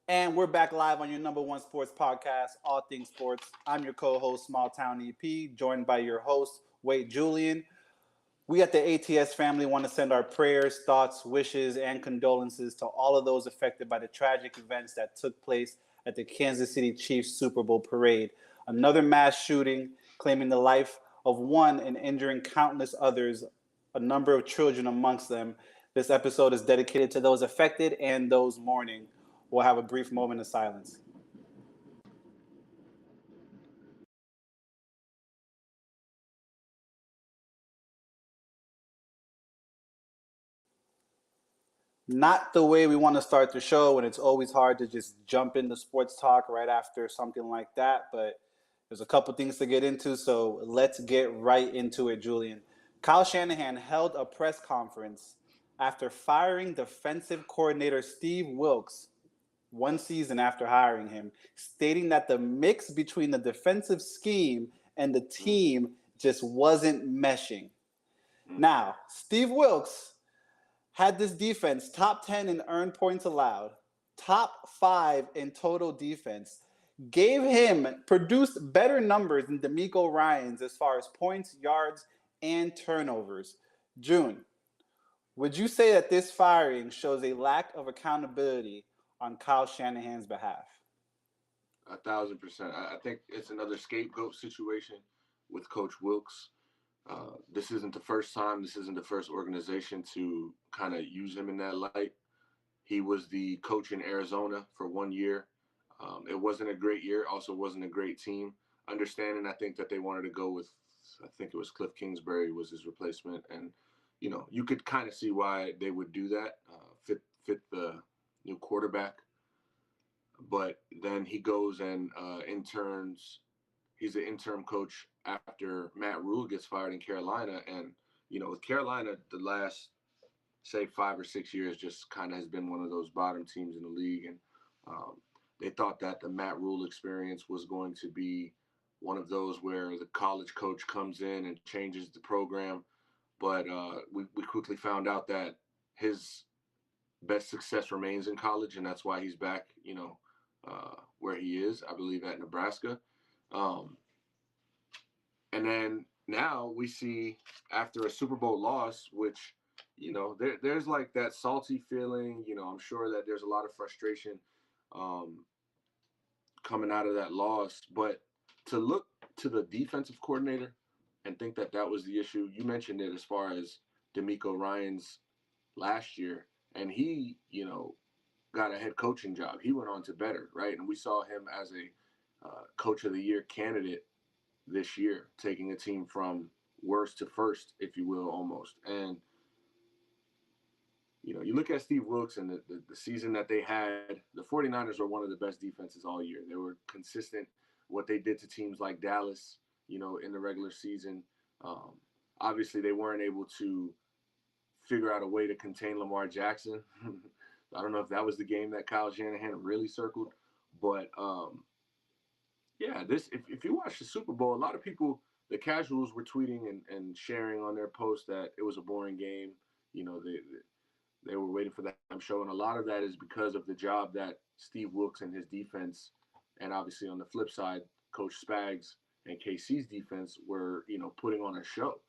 And we're back live on your number one sports podcast, All Things Sports. I'm your co-host, Small Town EP, joined by your host, Wade Julian. We at the ATS family want to send our prayers, thoughts, wishes, and condolences to all of those affected by the tragic events that took place at the Kansas City Chiefs Super Bowl parade. Another mass shooting claiming the life of one and injuring countless others, a number of children amongst them. This episode is dedicated to those affected and those mourning. We'll have a brief moment of silence. Not the way we want to start the show, and it's always hard to just jump into sports talk right after something like that. But there's a couple things to get into, so let's get right into it, Julian. Kyle Shanahan held a press conference after firing defensive coordinator Steve Wilks one season after hiring him, stating that the mix between the defensive scheme and the team just wasn't meshing. Now, Steve Wilks had this defense top 10 in earned points allowed, top 5 in total defense, gave him, produced better numbers than D'Amico Ryans as far as points, yards, and turnovers. June, would you say that this firing shows a lack of accountability on Kyle Shanahan's behalf? 1,000%. I think it's another scapegoat situation with Coach Wilkes. This isn't the first time. This isn't the first organization to kind of use him in that light. He was the coach in Arizona for 1 year. It wasn't a great year. Also, wasn't a great team. Understanding, I think that they wanted to go with, I think it was Cliff Kingsbury was his replacement, and you could kind of see why they would do that. Fit the new quarterback, but then he goes and interns. He's an interim coach after Matt Rule gets fired in Carolina, and with Carolina, the last say 5 or 6 years just kind of has been one of those bottom teams in the league, and um, they thought that the Matt Rule experience was going to be one of those where the college coach comes in and changes the program, but we quickly found out that his best success remains in college, and that's why he's back, where he is, I believe, at Nebraska. Um, and then now we see after a Super Bowl loss, which, there's like that salty feeling. I'm sure that there's a lot of frustration um, coming out of that loss. But to look to the defensive coordinator and think that that was the issue, you mentioned it as far as D'Amico Ryans last year, and he, got a head coaching job. He went on to better, right? And we saw him as a coach of the year candidate this year, taking a team from worst to first, if you will, almost. And, you look at Steve Wilkes and the season that they had, the 49ers were one of the best defenses all year. They were consistent. What they did to teams like Dallas, in the regular season. Um, Obviously, they weren't able to figure out a way to contain Lamar Jackson. I don't know if that was the game that Kyle Shanahan really circled, but yeah, this if you watch the Super Bowl, a lot of people, the casuals, were tweeting and sharing on their posts that it was a boring game. They were waiting for the halftime show, and a lot of that is because of the job that Steve Wilkes and his defense, and obviously on the flip side, Coach Spags and KC's defense were putting on a show.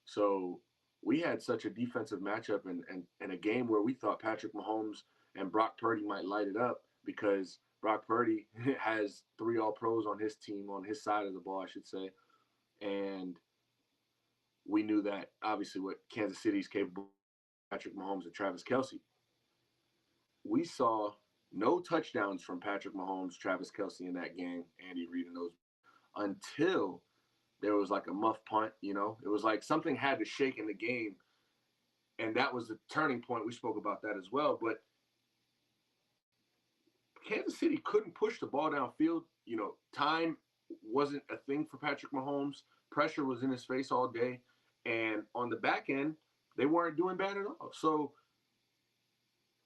So we had such a defensive matchup and a game where we thought Patrick Mahomes and Brock Purdy might light it up because Brock Purdy has three All Pros on his team, on his side of the ball, I should say. And we knew that obviously what Kansas City's capable of, Patrick Mahomes and Travis Kelsey. We saw no touchdowns from Patrick Mahomes, Travis Kelsey in that game, Andy Reid and those until there was like a muff punt. It was like something had to shake in the game, and that was the turning point. We spoke about that as well. But Kansas City couldn't push the ball downfield. Time wasn't a thing for Patrick Mahomes. Pressure was in his face all day. And on the back end, they weren't doing bad at all. So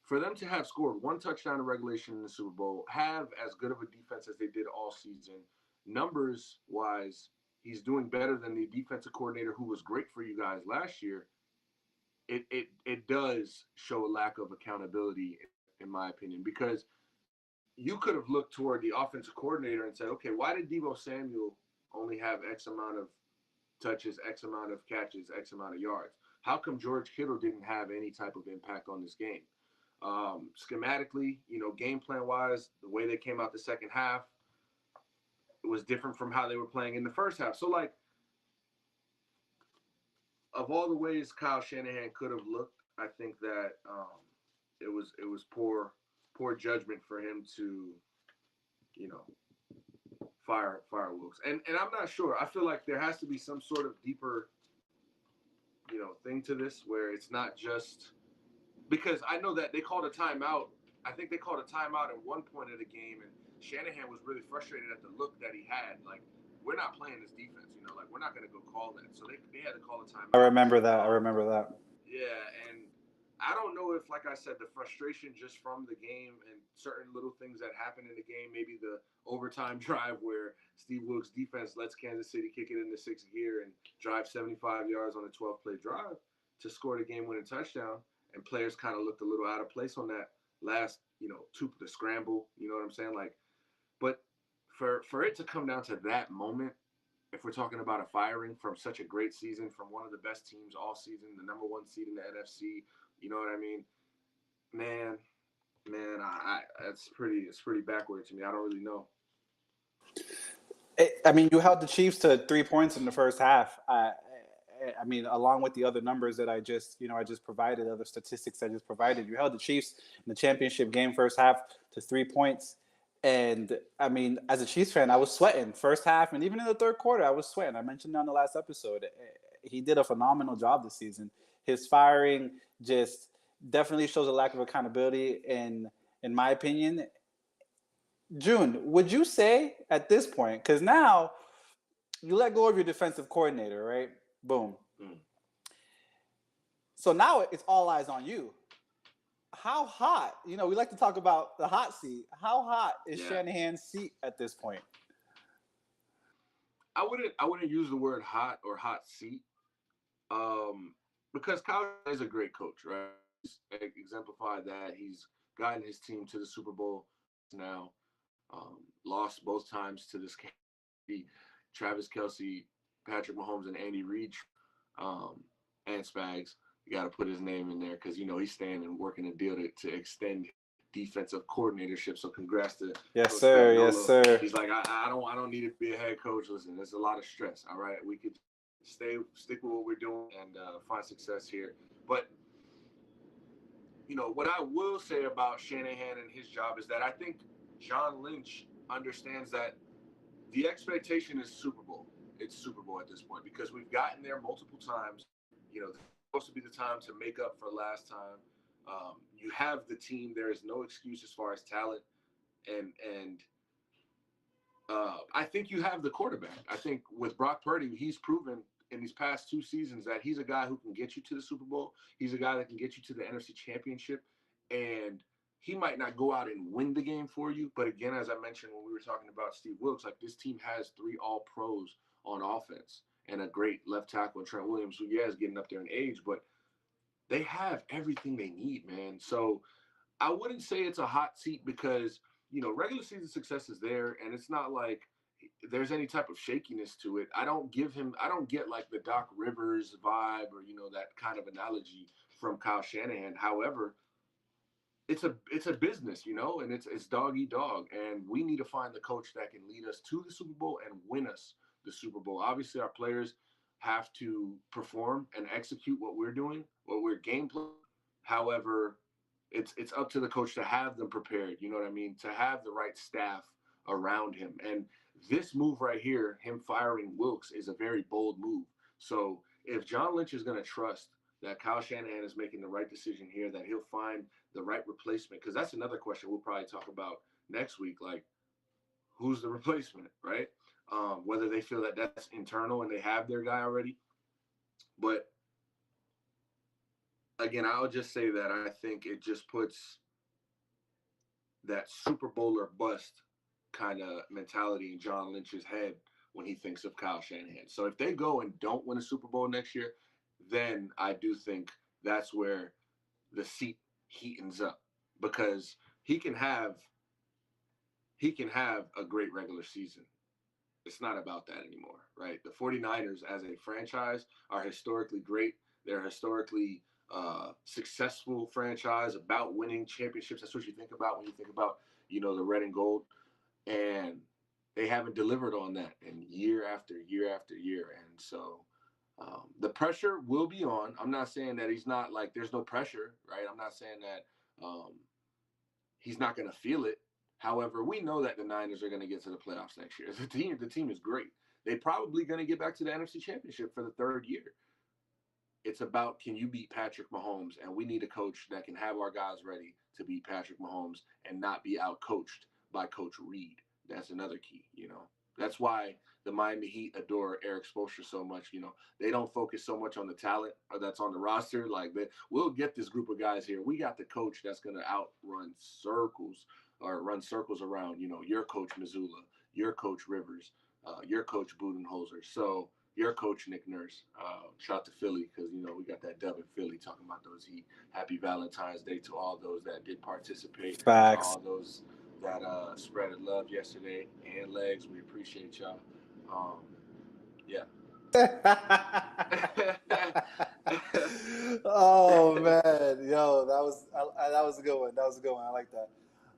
for them to have scored one touchdown in regulation in the Super Bowl, have as good of a defense as they did all season, numbers wise, he's doing better than the defensive coordinator who was great for you guys last year. It does show a lack of accountability, in my opinion, because you could have looked toward the offensive coordinator and said, okay, why did Deebo Samuel only have X amount of touches, X amount of catches, X amount of yards? How come George Kittle didn't have any type of impact on this game? Schematically, game plan wise, the way they came out the second half, it was different from how they were playing in the first half. So, like, of all the ways Kyle Shanahan could have looked, I think that it was poor judgment for him to, you know, fire Wilkes. And I'm not sure. I feel like there has to be some sort of deeper, thing to this where it's not just because I know that they called a timeout. I think they called a timeout at one point of the game, and Shanahan was really frustrated at the look that he had. Like, we're not playing this defense, like we're not going to go call that. So they had to call a I timeout. remember that. I remember that. Yeah, and I don't know if, like I said, the frustration just from the game and certain little things that happen in the game, maybe the overtime drive where Steve Wilkes' defense lets Kansas City kick it in the sixth gear and drive 75 yards on a 12-play drive to score the game-winning touchdown, and players kind of looked a little out of place on that last, the scramble, you know what I'm saying? Like, but for it to come down to that moment, if we're talking about a firing from such a great season, from one of the best teams all season, the number one seed in the NFC, you know what I mean? Man, it's pretty backward to me. I don't really know. I mean, you held the Chiefs to 3 points in the first half. I mean, along with the other numbers that I just provided, other statistics I just provided, you held the Chiefs in the championship game first half to 3 points. And I mean, as a Chiefs fan, I was sweating first half, and even in the third quarter, I was sweating. I mentioned on the last episode, he did a phenomenal job this season. His firing just definitely shows a lack of accountability, in my opinion. June, would you say at this point, because now you let go of your defensive coordinator, right? Boom. Mm. So now it's all eyes on you. How hot? We like to talk about the hot seat. How hot is Shanahan's seat at this point? I wouldn't use the word hot or hot seat, because Kyle is a great coach, right? He's exemplified that. He's gotten his team to the Super Bowl now. Lost both times to this Travis Kelce, Patrick Mahomes, and Andy Reid, and Spags. You got to put his name in there because he's staying and working a deal to extend defensive coordinatorship. So congrats to yes, Coach sir. Spagnuolo. Yes, sir. He's like, I don't need to be a head coach. Listen, there's a lot of stress. All right, we could stick with what we're doing and find success here. But what I will say about Shanahan and his job is that I think John Lynch understands that the expectation is Super Bowl. It's Super Bowl at this point because we've gotten there multiple times. It's supposed to be the time to make up for last time. You have the team. There is no excuse as far as talent, and I think you have the quarterback. I think with Brock Purdy, he's proven in these past two seasons that he's a guy who can get you to the Super Bowl. He's a guy that can get you to the NFC Championship, and he might not go out and win the game for you. But again, as I mentioned when we were talking about Steve Wilkes, like this team has 3 All-Pros on offense and a great left tackle, Trent Williams, who is getting up there in age, but they have everything they need, man. So I wouldn't say it's a hot seat because, regular season success is there, and it's not like there's any type of shakiness to it. I don't get like the Doc Rivers vibe or, that kind of analogy from Kyle Shanahan. However, it's a business, and it's dog eat dog. And we need to find the coach that can lead us to the Super Bowl and win us the Super Bowl. Obviously, our players have to perform and execute what we're doing, what we're game playing. However, it's up to the coach to have them prepared, you know what I mean? To have the right staff around him. And this move right here, him firing Wilkes, is a very bold move. So if John Lynch is going to trust that Kyle Shanahan is making the right decision here, that he'll find the right replacement, because that's another question we'll probably talk about next week, like who's the replacement, right? Whether they feel that that's internal and they have their guy already. But again, I'll just say that I think it just puts that Super Bowl or bust kind of mentality in John Lynch's head when he thinks of Kyle Shanahan. So if they go and don't win a Super Bowl next year, then I do think that's where the seat heatens up, because he can have he can have a great regular season. It's not about that anymore, right? The 49ers as a franchise are historically great. They're historically successful franchise about winning championships. That's what you think about when you think about, the red and gold. And they haven't delivered on that in year after year after year. And so the pressure will be on. I'm not saying that he's not like there's no pressure, right? I'm not saying that he's not going to feel it. However, we know that the Niners are going to get to the playoffs next year. The team is great. They're probably going to get back to the NFC Championship for the third year. It's about, can you beat Patrick Mahomes? And we need a coach that can have our guys ready to beat Patrick Mahomes and not be out coached by Coach Reed. That's another key. That's why the Miami Heat adore Eric Spoelstra so much. They don't focus so much on the talent that's on the roster. Like, we'll get this group of guys here. We got the coach that's going to outrun circles or run circles around, your coach Missoula, your coach Rivers, your coach Budenholzer. So your coach Nick Nurse. Shout out to Philly because we got that dub in Philly talking about those Heat. Happy Valentine's Day to all those that did participate, to Facts. all those that spread love yesterday and legs. We appreciate y'all. Yeah. Oh man, yo, that was a good one. That was a good one. I like that.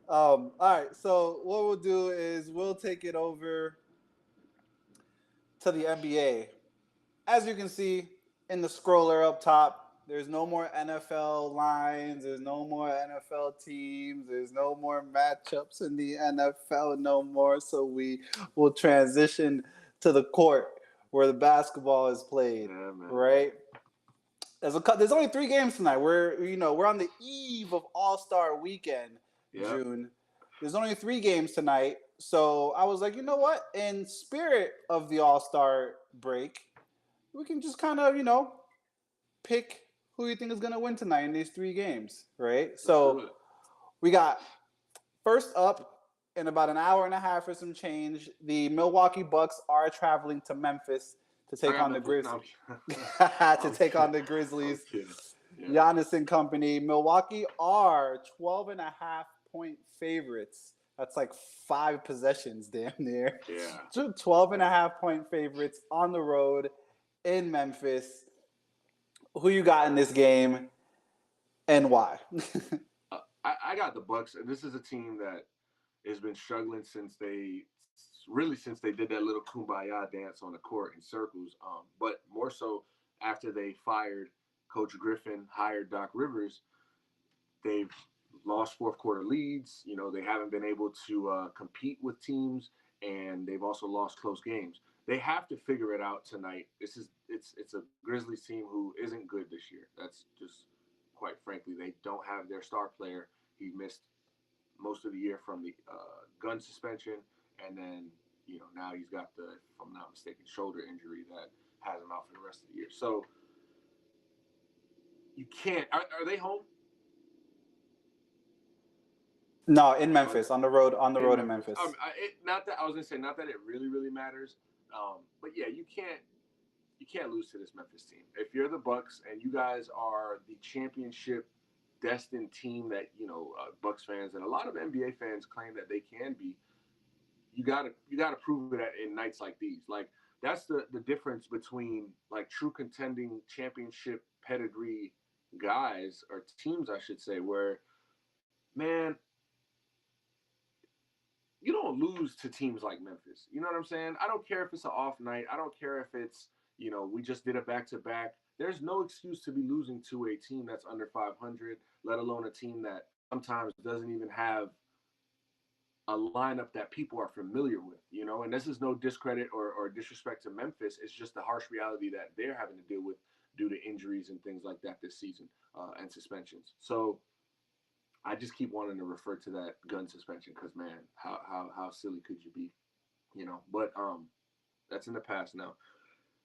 All right, so what we'll do is we'll take it over to the NBA. As you can see in the scroller up top, there's no more NFL lines. There's no more NFL teams. There's no more matchups in the NFL no more. So we will transition to the court where the basketball is played. Yeah, man. Right? There's only 3 games tonight. We're on the eve of All-Star Weekend, Yep. June. There's only 3 games tonight. So I was like, you know what? In spirit of the All-Star break, we can just kind of, pick who you think is going to win tonight in these 3 games, right? So we got first up in about an hour and a half or some change. The Milwaukee Bucks are traveling to Memphis to take on the Grizzlies. To take on the Grizzlies. Yeah. Giannis and company. Milwaukee are 12.5-point favorites. That's like 5 possessions damn near. Yeah. 12.5-point favorites on the road in Memphis. Who you got in this game and why? I got the Bucks. This is a team that has been struggling since they did that little kumbaya dance on the court in circles. But more so after they fired Coach Griffin, hired Doc Rivers, they've lost fourth quarter leads. They haven't been able to compete with teams, and they've also lost close games. They have to figure it out tonight. It's a Grizzlies team who isn't good this year. That's just, quite frankly, they don't have their star player. He missed most of the year from the gun suspension, and then now he's got the, if I'm not mistaken, shoulder injury that has him out for the rest of the year. So you can't. Are they home? No, in Memphis, on the road in Memphis. Not that I was gonna say, not that it really, really matters, but yeah, you can't lose to this Memphis team. If you're the Bucks and you guys are the championship destined team that Bucks fans and a lot of NBA fans claim that they can be, you gotta prove it in nights like these. Like, that's the difference between like true contending championship pedigree guys or teams, I should say, where, man, you don't lose to teams like Memphis. You know what I'm saying? I don't care if it's an off night. I don't care if it's, we just did a back-to-back. There's no excuse to be losing to a team that's under 500, let alone a team that sometimes doesn't even have a lineup that people are familiar with, and this is no discredit or disrespect to Memphis. It's just the harsh reality that they're having to deal with due to injuries and things like that this season, and suspensions. So I just keep wanting to refer to that gun suspension because, man, how silly could you be, But that's in the past now.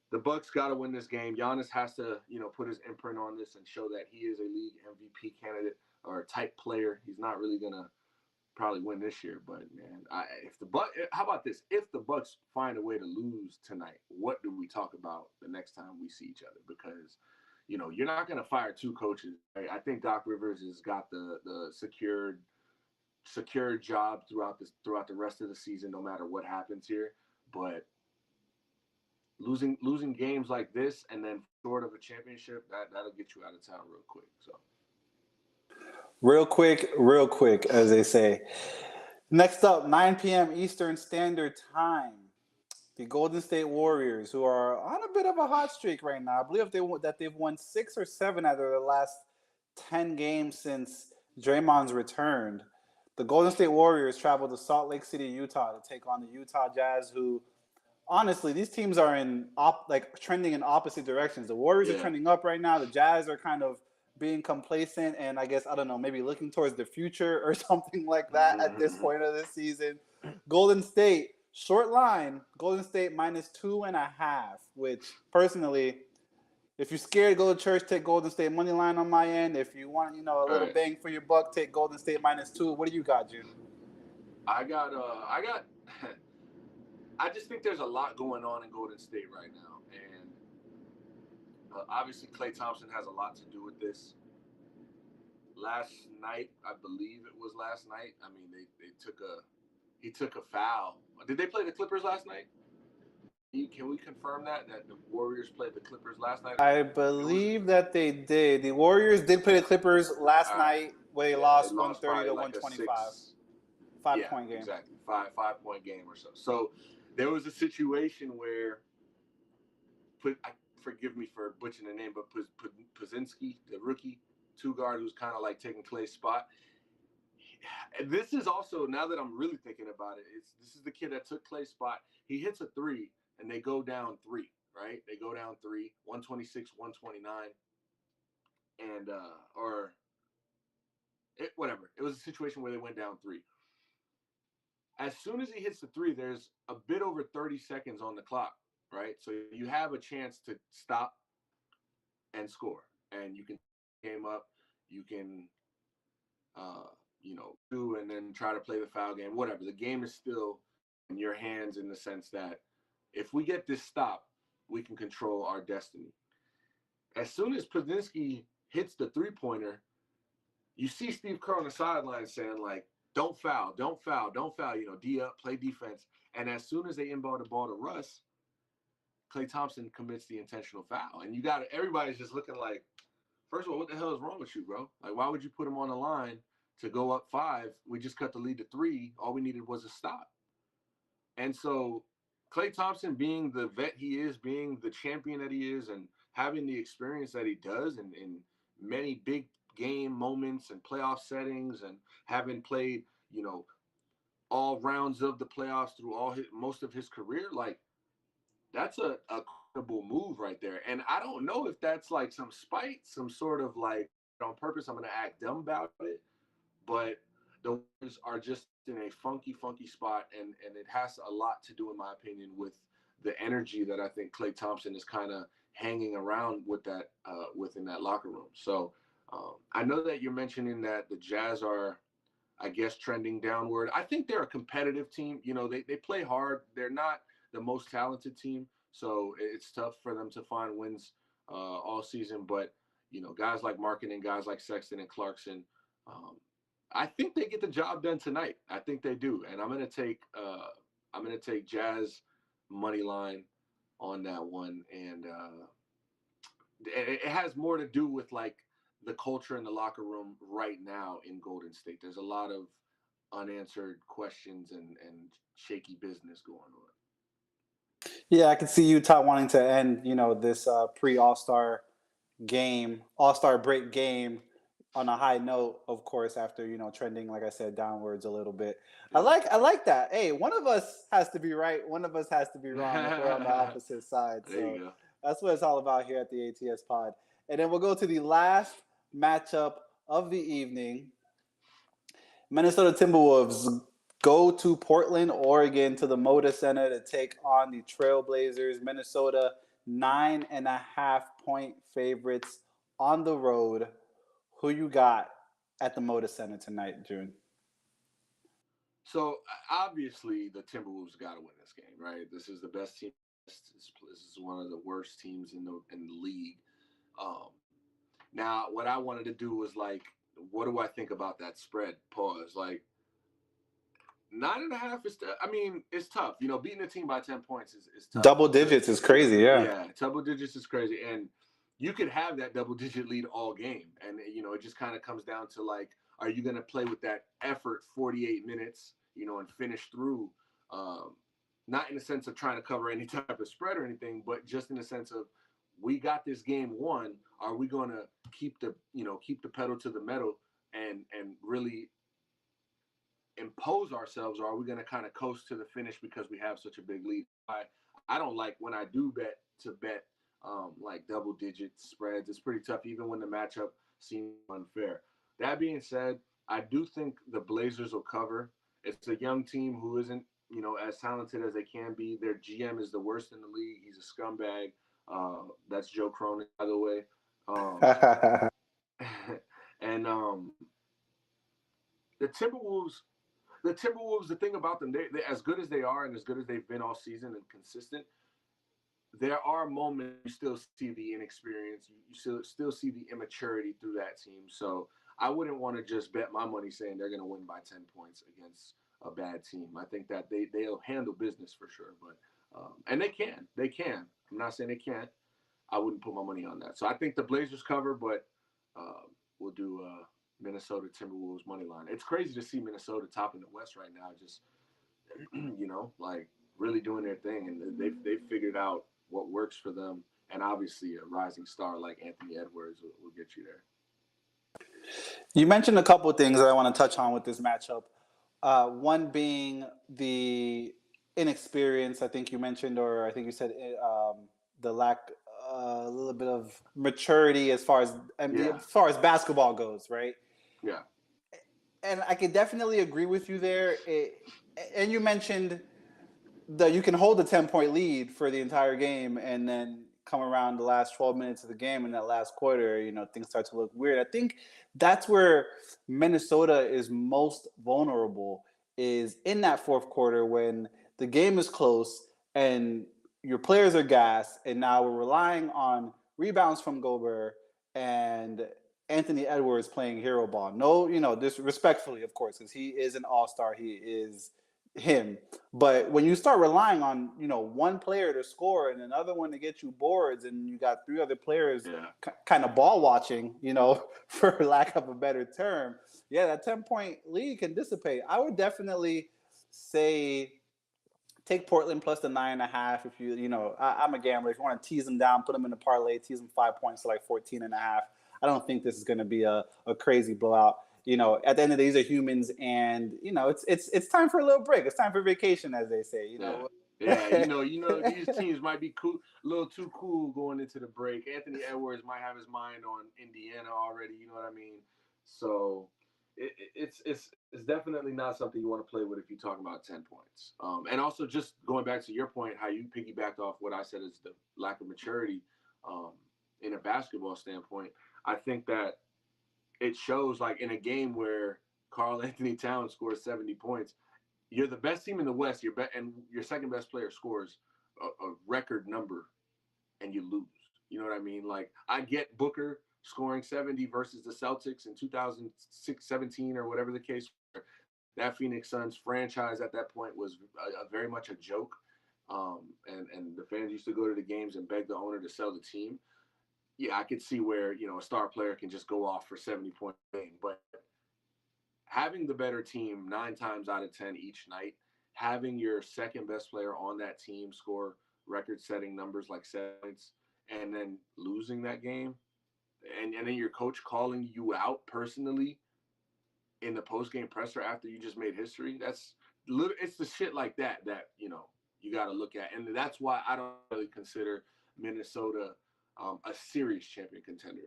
The Bucks got to win this game. Giannis has to, put his imprint on this and show that he is a league MVP candidate or a type player. He's not really gonna probably win this year, but man, how about this? If the Bucks find a way to lose tonight, what do we talk about the next time we see each other? Because you're not going to fire 2 coaches. Right? I think Doc Rivers has got the secured secure job throughout the rest of the season, no matter what happens here. But losing games like this and then short of a championship, that'll get you out of town real quick. So Real quick, as they say. Next up, 9 p.m. Eastern Standard Time. The Golden State Warriors, who are on a bit of a hot streak right now. I believe they've won 6 or 7 out of their last 10 games since Draymond's returned. The Golden State Warriors travel to Salt Lake City, Utah, to take on the Utah Jazz, who honestly, these teams are trending in opposite directions. The Warriors are yeah, trending up right now. The Jazz are kind of being complacent and I guess I don't know, maybe looking towards the future or something like that at this point of the season. Golden State, short line, Golden State -2.5, which personally, if you're scared to go to church, take Golden State money line on my end. If you want, a little right. bang for your buck, take Golden State -2. What do you got, June? I got I just think there's a lot going on in Golden State right now, and obviously Klay Thompson has a lot to do with this. Last night, I believe it was last night. I mean, he took a foul. Did they play the Clippers last night? Can we confirm that the Warriors played the Clippers last night? I It was believe that they did. The Warriors did play the Clippers last all right. night where they Yeah, they lost lost 130 probably to like a 125. six. 5 point game. Exactly. Five-point game or so. So there was a situation where, forgive me for butchering the name, but Puzinski, the rookie two guard who's kind of like taking Klay's spot. This is also, now that I'm really thinking about it, this is the kid that took Klay's spot. He hits a three and they go down three, right? They go down three, 126, 129, and whatever. It was a situation where they went down three. As soon as he hits the three, there's a bit over 30 seconds on the clock, right? So you have a chance to stop and score, and you can game up. You can, do and then try to play the foul game, whatever. The game is still in your hands in the sense that if we get this stop, we can control our destiny. As soon as Puzinski hits the three-pointer, you see Steve Kerr on the sideline saying, like, don't foul, don't foul, don't foul, D up, play defense. And as soon as they inbound the ball to Russ, Klay Thompson commits the intentional foul. And everybody's just looking like, first of all, what the hell is wrong with you, bro? Like, why would you put him on the line to go up 5? We just cut the lead to 3. All we needed was a stop. And so Klay Thompson, being the vet he is, being the champion that he is, and having the experience that he does in many big game moments and playoff settings, and having played, all rounds of the playoffs through most of his career, like, that's a credible move right there. And I don't know if that's like some spite, some sort of like on purpose, I'm going to act dumb about it. But the Warriors are just in a funky spot, and it has a lot to do, in my opinion, with the energy that I think Klay Thompson is kind of hanging around with that within that locker room. So I know that you're mentioning that the Jazz are, I guess, trending downward. I think they're a competitive team. They play hard. They're not the most talented team, so it's tough for them to find wins all season. But guys like Markin and guys like Sexton and Clarkson, I think they get the job done tonight. I think they do, and I'm gonna take Jazz money line on that one, and it has more to do with like the culture in the locker room right now in Golden State. There's a lot of unanswered questions and shaky business going on. Yeah, I can see Utah wanting to end, this pre-All-Star All-Star break game on a high note, of course, after, trending, like I said, downwards a little bit. I Yeah. like that. Hey, one of us has to be right, one of us has to be wrong if we're on the opposite side. There you So go. that's what it's all about here at the ATS Pod. And then we'll go to the last matchup of the evening. Minnesota Timberwolves go to Portland, Oregon, to the Moda Center to take on the Trailblazers. Minnesota 9.5-point favorites on the road. Who you got at the Moda Center tonight, June? So obviously the Timberwolves got to win this game, right? This is the best team. This is one of the worst teams in the league. Now, what I wanted to do was like, what do I think about that spread? Pause. Like, 9.5 is. I mean, it's tough. You know, beating a team by 10 points is tough. Double digits is crazy, yeah. Yeah, double digits is crazy, and you could have that double digit lead all game, and you know, it just kind of comes down to like, are you going to play with that effort 48 minutes, you know, and finish through? Um, Not in the sense of trying to cover any type of spread or anything, but just in the sense of we got this game won. Are we going to keep the pedal to the metal and really impose ourselves, or are we going to kind of coast to the finish because we have such a big lead? I don't like when I do bet like double digit spreads. It's pretty tough, even when the matchup seems unfair. That being said, I do think the Blazers will cover. It's a young team who isn't, you know, as talented as they can be. Their GM is the worst in the league. He's a scumbag. That's Joe Cronin, by the way. Um, and the Timberwolves, the thing about them, they as good as they are and as good as they've been all season and consistent, there are moments you still see the inexperience, you still see the immaturity through that team. So I wouldn't want to just bet my money saying they're going to win by 10 points against a bad team. I think that they'll handle business for sure, but and they can. I'm not saying they can't. I wouldn't put my money on that. So I think the Blazers cover, but we'll do Minnesota Timberwolves money line. It's crazy to see Minnesota top in the West right now. Just you know, like really doing their thing, and they've figured out what works for them. And obviously, a rising star like Anthony Edwards will get you there. You mentioned a couple of things that I want to touch on with this matchup. One being the inexperience, I think you mentioned, or I think you said the lack, a little bit of maturity Yeah, as far as basketball goes, right? yeah, And I could definitely agree with you there. And you mentioned that you can hold a 10-point lead for the entire game and then come around the last 12 minutes of the game in that last quarter, things start to look weird. I think that's where Minnesota is most vulnerable, is in that fourth quarter when the game is close and your players are gassed, and now we're relying on rebounds from Gobert and Anthony Edwards playing hero ball. No, this respectfully, of course, because he is an all-star. He is him. But when you start relying on, one player to score and another one to get you boards, and you got three other players yeah, kind of ball watching, for lack of a better term, yeah, that 10-point lead can dissipate. I would definitely say take Portland plus the 9.5. If I'm a gambler. If you want to tease them down, put them in the parlay, tease them 5 points to like 14.5. I don't think this is going to be a crazy blowout. At the end of the day, these are humans, and it's time for a little break. It's time for vacation, as they say. yeah. Yeah, these teams might be cool, a little too cool going into the break. Anthony Edwards might have his mind on Indiana already. You know what I mean? So it's definitely not something you want to play with if you're talking about 10 points. And also, just going back to your point, how you piggybacked off what I said is the lack of maturity um, in a basketball standpoint. I think that it shows, like in a game where Carl Anthony Towns scores 70 points. You're the best team in the West. And your second best player scores a record number, and you lose. You know what I mean? Like, I get Booker scoring 70 versus the Celtics in 2017 or whatever the case. That Phoenix Suns franchise at that point was very much a joke. And the fans used to go to the games and beg the owner to sell the team. Yeah, I could see where, a star player can just go off for 70-point game. But having the better team 9 times out of 10 each night, having your second best player on that team score record-setting numbers like 7 points, and then losing that game, and then your coach calling you out personally in the post-game presser after you just made history, it's the shit like that you got to look at. And that's why I don't really consider Minnesota a serious championship contender,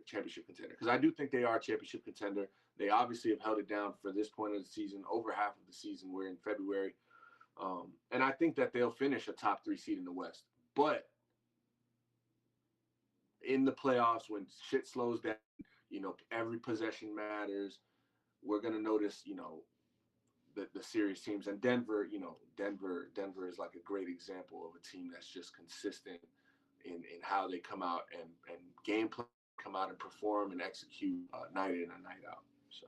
because I do think they are a championship contender. They obviously have held it down for this point of the season, over half of the season. We're in February. And I think that they'll finish a top 3 seed in the West. But in the playoffs, when shit slows down, every possession matters. We're going to notice, the series teams. And Denver is like a great example of a team that's just consistent in how they come out and game plan, come out and perform and execute night in and night out. So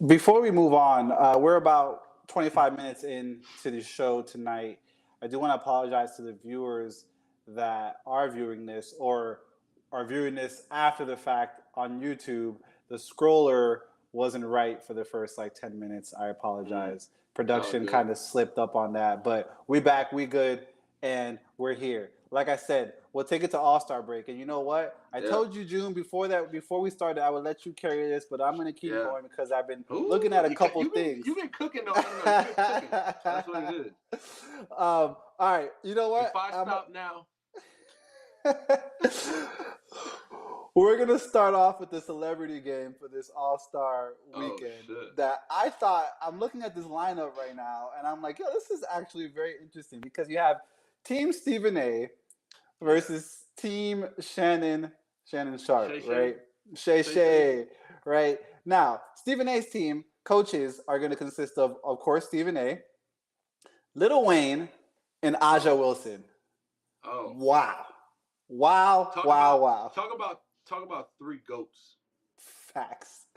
Before we move on, we're about 25 minutes into the show tonight. I do want to apologize to the viewers that are viewing this or are viewing this after the fact on YouTube. The scroller wasn't right for the first like 10 minutes. I apologize. It's all Production good. kind of slipped up on that, but we back, we good, and we're here. Like I said, we'll take it to All-Star break. And you know what? I Yeah. told you, June, before we started, I would let you carry this, but I'm gonna keep Yeah. going because I've been looking Ooh, at a couple things. you've been cooking though. No, you've been cooking. That's what it is. All right, you know what? If I stop now, We're gonna start off with the celebrity game for this All-Star oh weekend. shit. That I thought I'm looking at this lineup right now, and I'm like, yo, this is actually very interesting because you have Team Stephen A versus Team Shannon Sharp, Shay Shay. right? Shay Shay Shay. Shay, right? Now, Stephen A's team coaches are going to consist of course, Stephen A, Lil Wayne, and Aja Wilson. Oh. Wow. Wow, Talk wow, about wow. talk about three goats. Facts.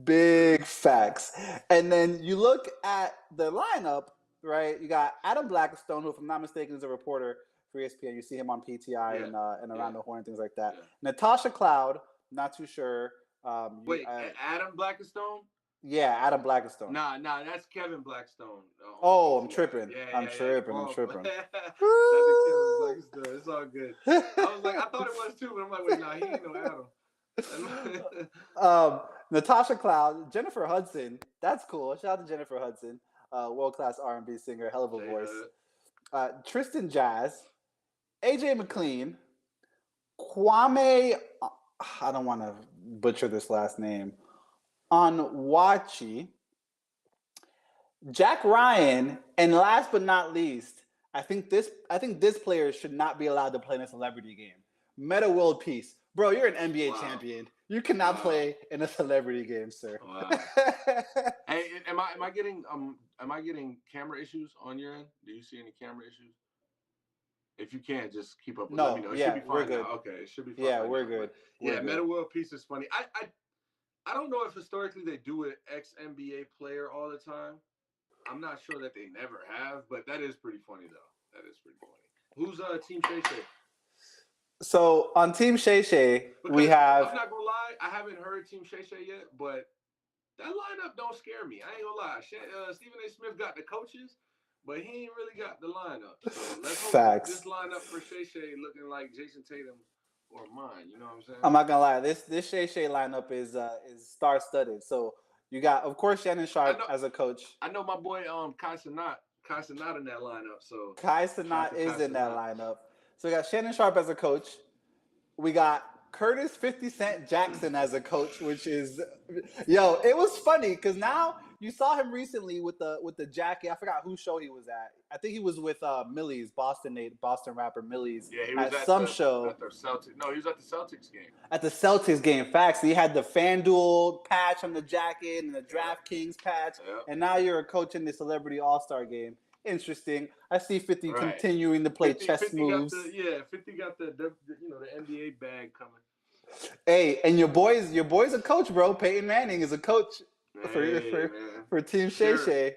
Big facts. And then you look at the lineup, right? You got Adam Blackstone, who, if I'm not mistaken, is a reporter for ESPN. You see him on PTI Yeah. and around the horn and things like that. Yeah. Natasha Cloud, not too sure. Wait, Adam Blackstone? Yeah, Adam Blackstone. Nah, that's Kevin Blackstone. Oh, I'm tripping. Yeah, I'm tripping. Shout I'm out tripping. to Kevin Blackstone. It's all good. I was like, I thought it was too, but I'm like, wait, nah, he ain't no Adam. Natasha Cloud, Jennifer Hudson. That's cool. Shout out to Jennifer Hudson, world-class R&B singer, hell of a voice. Tristan Jazz, AJ McLean, Kwame. I don't want to butcher this last name. Onwachi, Jack Ryan, and last but not least, I think this player should not be allowed to play in a celebrity game. Meta World Peace. Bro, you're an NBA champion. You cannot play in a celebrity game, sir. Wow. Hey, am I getting camera issues on your end? Do you see any camera issues? If you can't, just keep up with let me know. It should be fine we're good. now. Okay, it should be fine. Yeah, we're good. Meta World Peace is funny. I don't know if historically they do an ex-NBA player all the time. I'm not sure that they never have, but that is pretty funny though. That is pretty funny. Who's Team Shay Shay? So on Team Shay Shay, we have. I'm not gonna lie, I haven't heard Team Shay Shay yet, but that lineup don't scare me. I ain't gonna lie. Stephen A. Smith got the coaches, but he ain't really got the lineup. So let's hope this lineup for Shay Shay looking like Jason Tatum or mine. You know what I'm saying? I'm not gonna lie. This Shay Shay lineup is star studded. So you got, of course, Shannon Sharp as a coach. I know my boy Kai Cenat in that lineup. So Kai Cenat is in that lineup. So we got Shannon Sharp as a coach. We got Curtis 50 Cent Jackson as a coach, which is, yo, it was funny because now you saw him recently with the jacket. I forgot whose show he was at. I think he was with Millie's, Boston rapper Millie's. Yeah, he was at some show. At the Celtics. No, he was at the Celtics game. At the Celtics game, facts. So he had the FanDuel patch on the jacket and the DraftKings patch, and now you're a coach in the Celebrity All-Star game. Interesting. I see 50 continuing to play 50 moves. 50 got the NBA bag coming. Hey, and your boy's a coach, bro. Peyton Manning is a coach for Team Shay Shay.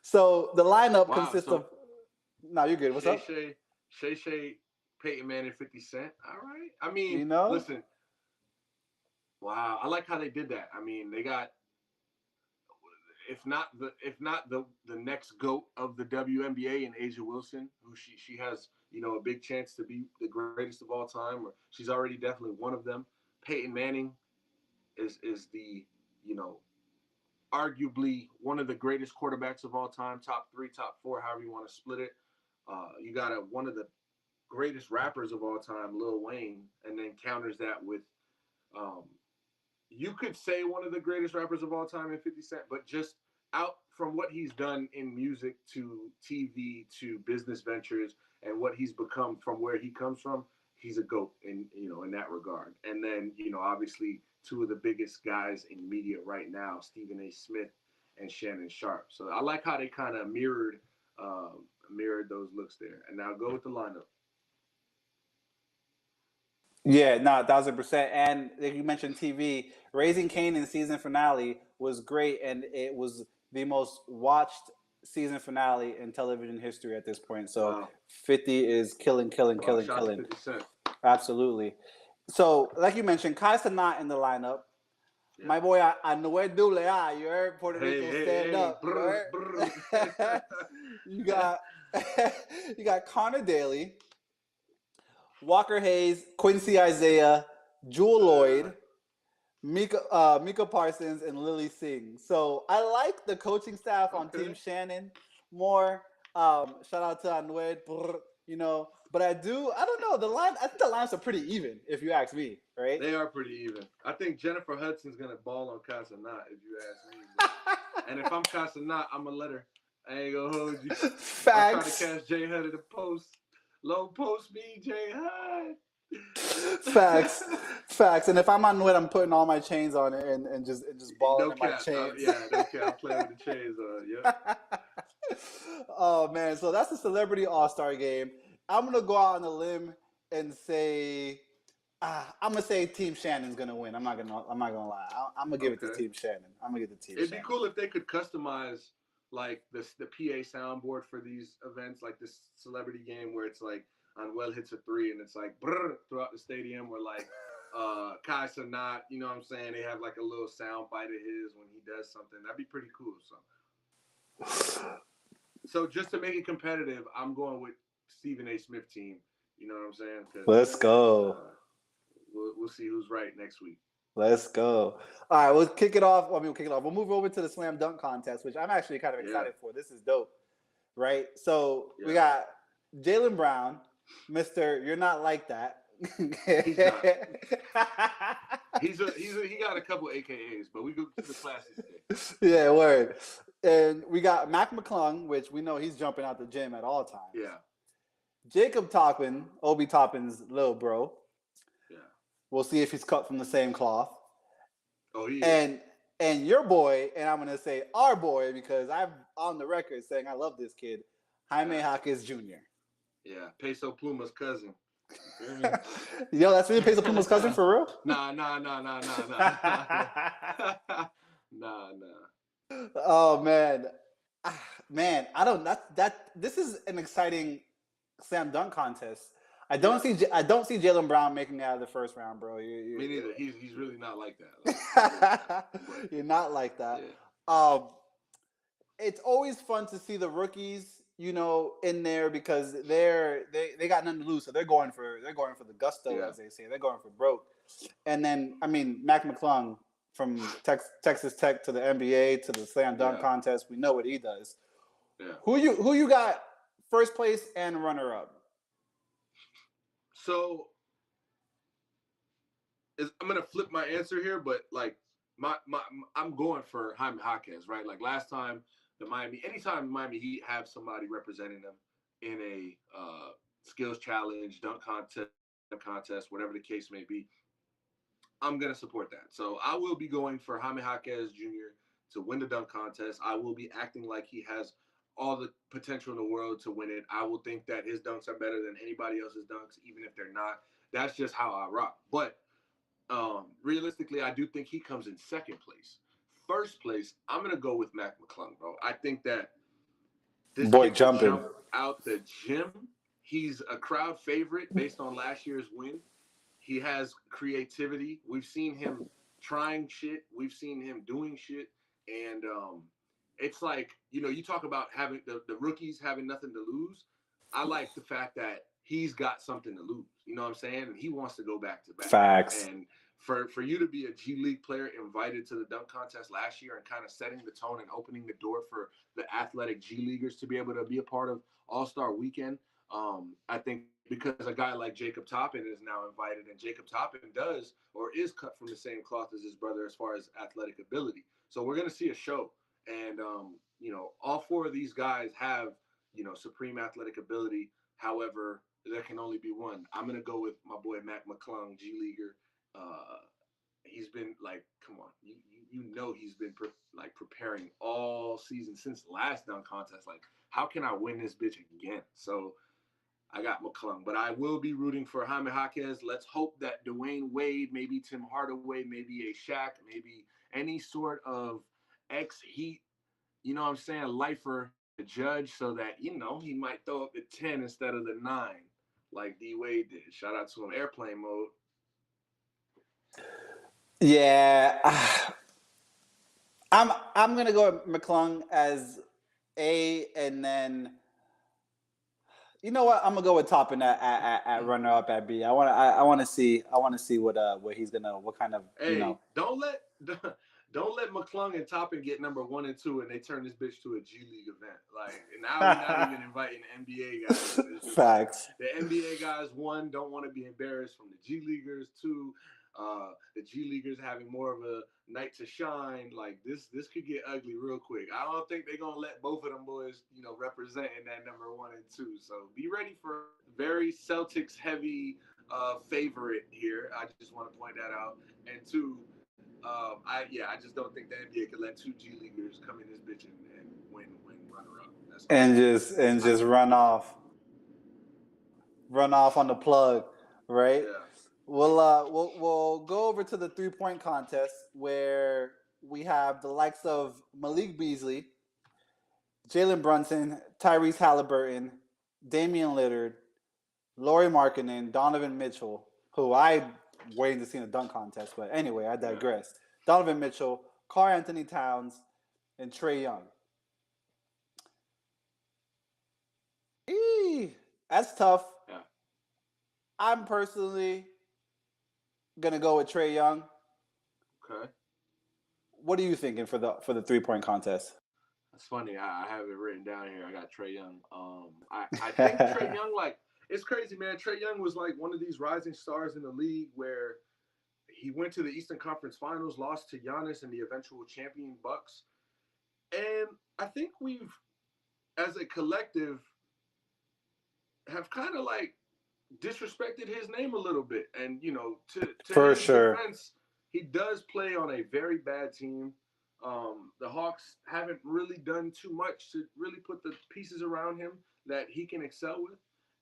So the lineup consists of. No, you're good. What's up? Shay Shay, Peyton Manning, 50 Cent. All right. I mean, listen. Wow, I like how they did that. I mean, they got. If not the next GOAT of the WNBA in Aja Wilson, who she has, a big chance to be the greatest of all time, or she's already definitely one of them. Peyton Manning is the, arguably one of the greatest quarterbacks of all time, top 3, top 4, however you want to split it. You got one of the greatest rappers of all time, Lil Wayne, and then counters that with you could say one of the greatest rappers of all time in 50 Cent, but just out from what he's done in music to TV to business ventures and what he's become from where he comes from, he's a GOAT in that regard. And then, obviously 2 of the biggest guys in media right now, Stephen A. Smith and Shannon Sharp. So I like how they kind of mirrored those looks there. And now go with the lineup. Yeah, no, 1,000%. And like you mentioned TV, Raising Kanan season finale was great, and it was the most watched season finale in television history at this point. So Wow. 50 is killing, killing, Wow. killing, Shout out to killing. 50 Cent. Absolutely. So, like you mentioned, Kaisa not in the lineup. Yeah. My boy, I know where Dule, you heard Puerto Hey, Rico hey, stand hey. up. You Brr, heard? brr. You got you got Connor Daly, Walker Hayes, Quincy Isaiah, Jewel Lloyd, Mika Parsons, and Lily Singh. So I like the coaching staff on Team Okay. Shannon more. Shout out to Anued, but I don't know, the line. I think the lines are pretty even, if you ask me, right? They are pretty even. I think Jennifer Hudson's gonna ball on Casanat, if you ask me. But and if I'm Casanat, I'm gonna let her. I ain't gonna hold you. I'll try to Facts. catch Jay Hudd at the post. Low post me, Jay Hudd. Facts, facts. And if I'm on Nwit, I'm putting all my chains on it and just balling No in my cap. chains. Yeah, no cap. I'm playing with the chains on. Yep. Oh man, so that's the Celebrity All Star Game. I'm gonna go out on a limb and say, I'm gonna say Team Shannon's gonna win. I'm not gonna lie. I'm gonna give it to Okay. Team Shannon. I'm gonna give it to Team It'd be Shannon. cool if they could customize like the PA soundboard for these events, like this celebrity game where it's like Anuel hits a three and it's like brrr throughout the stadium, or like Kai Sanat, you know what I'm saying? They have like a little sound bite of his when he does something. That'd be pretty cool. So just to make it competitive, I'm going with Stephen A. Smith team. You know what I'm saying? Because Let's go. we'll see who's right next week. Let's go. All right, we'll kick it off. We'll kick it off. We'll move over to the slam dunk contest, which I'm actually kind of Yeah, excited for. This is dope, right? So we yeah. got Jalen Brown, Mister. You're not like that. He's not. He got a couple AKAs, but we go keep it classy today. Yeah, word. And we got Mac McClung, which we know he's jumping out the gym at all times. Yeah, Jacob Toppin, Obi Toppin's little bro. yeah. We'll see if he's cut from the same cloth. Oh, he is. And your boy, and I'm gonna say our boy because I'm on the record saying I love this kid, Jaime Jaquez Jr. Yeah, Peso Pluma's cousin. Yo, that's really Peso Pluma's cousin for real? Nah. Nah. Oh man, man, I don't. That. This is an exciting slam dunk contest. I don't see Jalen Brown making it out of the first round, bro. Me neither. He's really not like that. Like, You're not like that. yeah. It's always fun to see the rookies, in there because they got nothing to lose, so they're going for the gusto, as they say. They're going for broke. And then I mean, Mac McClung from Texas Tech to the NBA to the slam dunk contest, we know what he does. Yeah. Who you got first place and runner up? So I'm gonna flip my answer here, but like I'm going for Jaime Jaquez, right? Like last time anytime the Miami Heat have somebody representing them in a skills challenge, dunk contest, whatever the case may be, I'm gonna support that. So I will be going for Jaime Jaquez Jr. to win the dunk contest. I will be acting like he has all the potential in the world to win it. I will think that his dunks are better than anybody else's dunks, even if they're not. That's just how I rock. But realistically, I do think he comes in second place. First place, I'm gonna go with Mac McClung, bro. I think that this Boy kid can jumping jump out the gym. He's a crowd favorite based on last year's win. He has creativity. We've seen him trying shit. We've seen him doing shit. And it's like, you talk about having the rookies having nothing to lose. I like the fact that he's got something to lose. You know what I'm saying? And he wants to go back to back. facts. And for you to be a G League player invited to the dunk contest last year and kind of setting the tone and opening the door for the athletic G Leaguers to be able to be a part of All-Star Weekend, I think because a guy like Jacob Toppin is now invited, and Jacob Toppin does or is cut from the same cloth as his brother as far as athletic ability. So we're going to see a show. And, all four of these guys have, supreme athletic ability. However, there can only be one. I'm going to go with my boy Mac McClung, G Leaguer. He's been like, come on, he's been preparing all season since last dunk contest. Like, how can I win this bitch again? So I got McClung, but I will be rooting for Jaime Jaquez. Let's hope that Dwayne Wade, maybe Tim Hardaway, maybe a Shaq, maybe any sort of ex-Heat, you know what I'm saying, lifer to judge so that, he might throw up the 10 instead of the 9 like D Wade did. Shout out to him. Airplane mode. Yeah, I'm gonna go with McClung as A, and then you know what? I'm gonna go with Toppin at runner up at B. I want to see what he's gonna what kind of Hey, don't let don't let McClung and Toppin get number 1 and 2 and they turn this bitch to a G League event. Like, and now we're not even inviting NBA guys. It's just Facts. Like, the NBA guys, 1, don't want to be embarrassed from the G Leaguers. 2, the G Leaguers having more of a night to shine. Like, this could get ugly real quick. I don't think they're gonna let both of them boys, representing that number 1 and 2. So be ready for very Celtics heavy favorite here. I just want to point that out. And 2, I just don't think the NBA could let 2 G Leaguers come in this bitch and win runner up. And just run off on the plug, right? Yeah. We'll go over to the 3-point contest where we have the likes of Malik Beasley, Jalen Brunson, Tyrese Halliburton, Damian Lillard, Lauri Markkanen, Donovan Mitchell, who I waiting to see in the dunk contest, but anyway, I digress. Yeah. Donovan Mitchell, Karl Anthony Towns, and Trae Young. That's tough. Yeah. I'm personally gonna go with Trae Young. Okay. What are you thinking for the 3-point contest? That's funny. I have it written down here. I got Trae Young. I think Trae Young, like, it's crazy, man. Trae Young was like one of these rising stars in the league where he went to the Eastern Conference Finals, lost to Giannis and the eventual champion Bucks. And I think we've, as a collective, have kind of like disrespected his name a little bit. And, to for his sure. defense, he does play on a very bad team. The Hawks haven't really done too much to really put the pieces around him that he can excel with.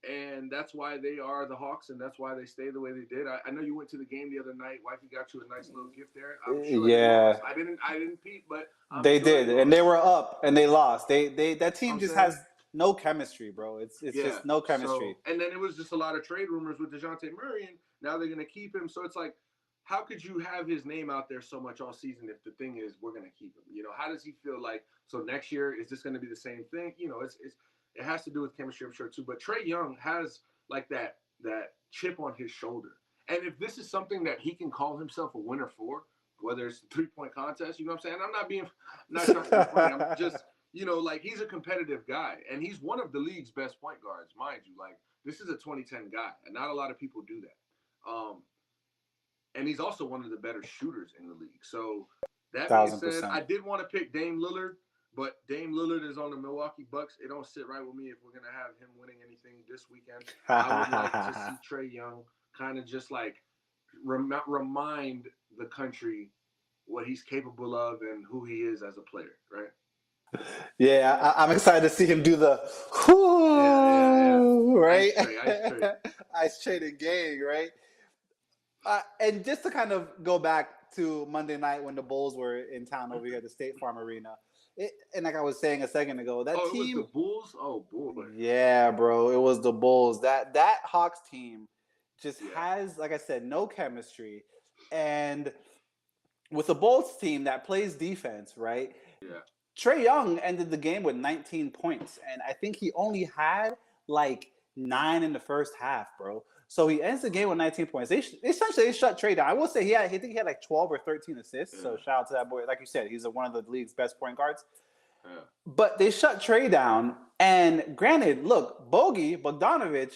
And that's why they are the Hawks, and that's why they stay the way they did. I know you went to the game the other night. Wifey got you a nice little gift there. I'm sure they lost. I didn't peep, but they did, and they were up and they lost. That team just has no chemistry, bro. It's just no chemistry. So, and then it was just a lot of trade rumors with DeJounte Murray, and now they're gonna keep him. So it's like, how could you have his name out there so much all season if the thing is we're gonna keep him? How does he feel like? So next year, is this gonna be the same thing? It has to do with chemistry, I'm sure, too. But Trae Young has like that chip on his shoulder. And if this is something that he can call himself a winner for, whether it's a 3-point contest, you know what I'm saying? I'm not trying to be funny. I'm just, like, he's a competitive guy. And he's one of the league's best point guards, mind you. Like, this is a 2010 guy. And not a lot of people do that. And he's also one of the better shooters in the league. So that being said, I did want to pick Dame Lillard. But Dame Lillard is on the Milwaukee Bucks. It don't sit right with me if we're going to have him winning anything this weekend. I would like to see Trae Young kind of just like remind the country what he's capable of and who he is as a player, right? Yeah, I'm excited to see him do the right? Ice trading gang, right? And just to kind of go back to Monday night when the Bulls were in town over here at the State Farm Arena. And like I was saying a second ago, that team. It was the Bulls? Oh, boy. Yeah, bro. It was the Bulls. That Hawks team just has, like I said, no chemistry. And with the Bulls team that plays defense, right? Yeah. Trae Young ended the game with 19 points. And I think he only had like 9 in the first half, bro. So he ends the game with 19 points. They shut Trae down. I will say I think he had like 12 or 13 assists. Yeah. So shout out to that boy. Like you said, he's one of the league's best point guards. Yeah. But they shut Trae down. And granted, look, Bogdanovich,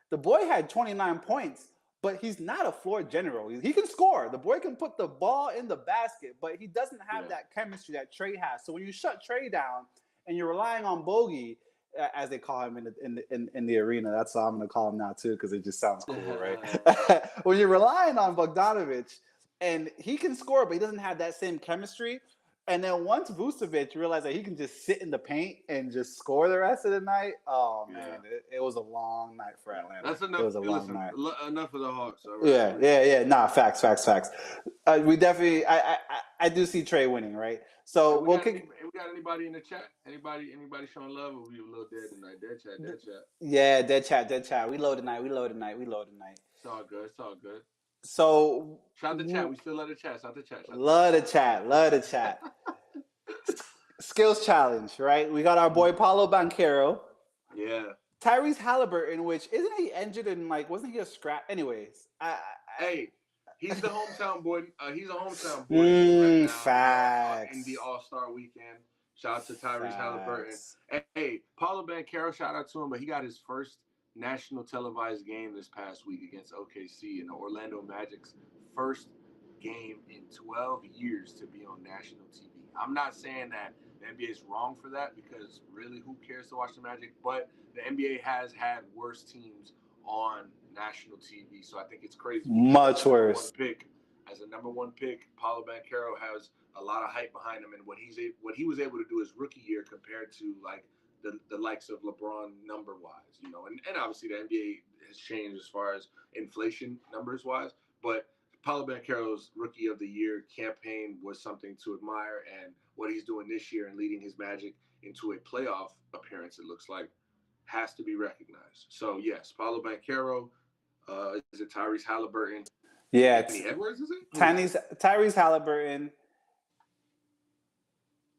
the boy had 29 points, but he's not a floor general. He can score. The boy can put the ball in the basket, but he doesn't have that chemistry that Trae has. So when you shut Trae down and you're relying on Bogey, as they call him in the arena. That's how I'm going to call him now, too, because it just sounds cool, right? When you're relying on Bogdanovich, and he can score, but he doesn't have that same chemistry, And then once Vucevic realized that he can just sit in the paint and just score the rest of the night, oh man, it was a long night for Atlanta. That's enough. It was a long Listen, night. enough of the Hawks. All right. Yeah. Nah, facts. We definitely, I do see Trey winning, right? So we'll kick. We got anybody in the chat? Anybody showing love? Or we a little dead tonight? Dead chat. Yeah, dead chat. We load tonight. It's all good. So shout the chat. We still love the chat. Shout the chat. Love the chat. Skills challenge, right? We got our boy Paulo Banchero. Yeah. Tyrese Halliburton, which isn't he injured and wasn't he a scrap? Anyways, hey, he's the hometown boy. He's a hometown boy right now. Facts. In the All-Star weekend. Shout out to Tyrese Halliburton. Hey, Paulo Banchero, shout out to him, but he got his first national televised game this past week against OKC, and the Orlando Magic's first game in 12 years to be on national TV. I'm not saying that the NBA is wrong for that, because really, who cares to watch the Magic? But the NBA has had worse teams on national TV, so I think it's crazy. Much worse. As a number one pick, Paulo Banchero has a lot of hype behind him, and what he was able to do his rookie year compared to the likes of LeBron number wise, and obviously the NBA has changed as far as inflation numbers wise, but Paulo Banchero's rookie of the year campaign was something to admire, and what he's doing this year and leading his Magic into a playoff appearance, it looks like, has to be recognized. So yes, Paulo Banchero, is it Tyrese Halliburton? Yeah, Anthony Edwards, is it? Tyrese Halliburton.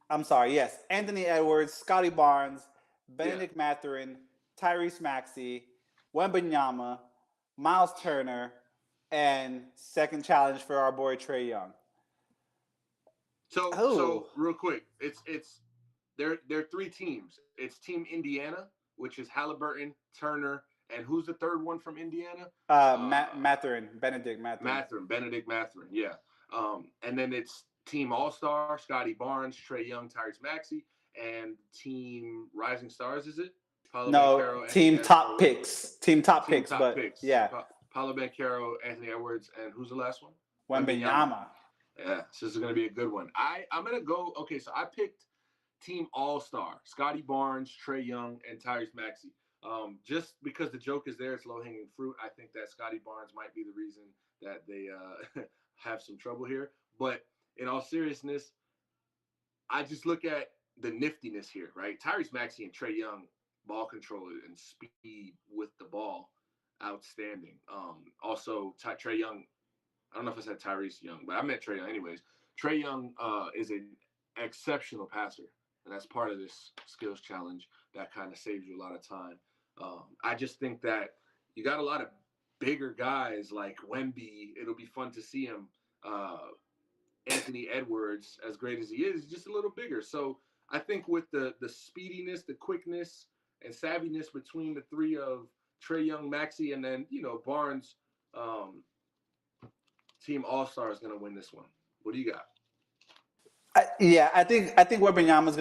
I'm sorry, yes. Anthony Edwards, Scotty Barnes, Benedict Mathurin, Tyrese Maxey, Wembanyama, Miles Turner, and second challenge for our boy Trae Young. So real quick, there are three teams. It's Team Indiana, which is Halliburton, Turner, and who's the third one from Indiana? Mathurin, Benedict Mathurin. Yeah. And then it's Team All-Star, Scotty Barnes, Trae Young, Tyrese Maxey, and Team Rising Stars, is it? Paulo Banchero, Team Top Picks. Yeah. Paulo Banchero, Anthony Edwards, and who's the last one? Wembanyama. Yeah, so this is going to be a good one. I'm going to go, okay, so I picked Team All-Star, Scotty Barnes, Trae Young, and Tyrese Maxey. Just because the joke is there, it's low-hanging fruit. I think that Scotty Barnes might be the reason that they have some trouble here. But in all seriousness, I just look at the niftiness here, right? Tyrese Maxey and Trae Young, ball control and speed with the ball, outstanding. Also, Trae Young, I don't know if I said Tyrese Young, but I meant Trae Young anyways. Trae Young is an exceptional passer, and that's part of this skills challenge that kind of saves you a lot of time. I just think that you got a lot of bigger guys like Wemby. It'll be fun to see him. Anthony Edwards, as great as he is, just a little bigger. So I think with the speediness, the quickness, and savviness between the three of Trae Young, Maxey, and then Barnes, Team All-Star is going to win this one. What do you got? I think Wembanyama's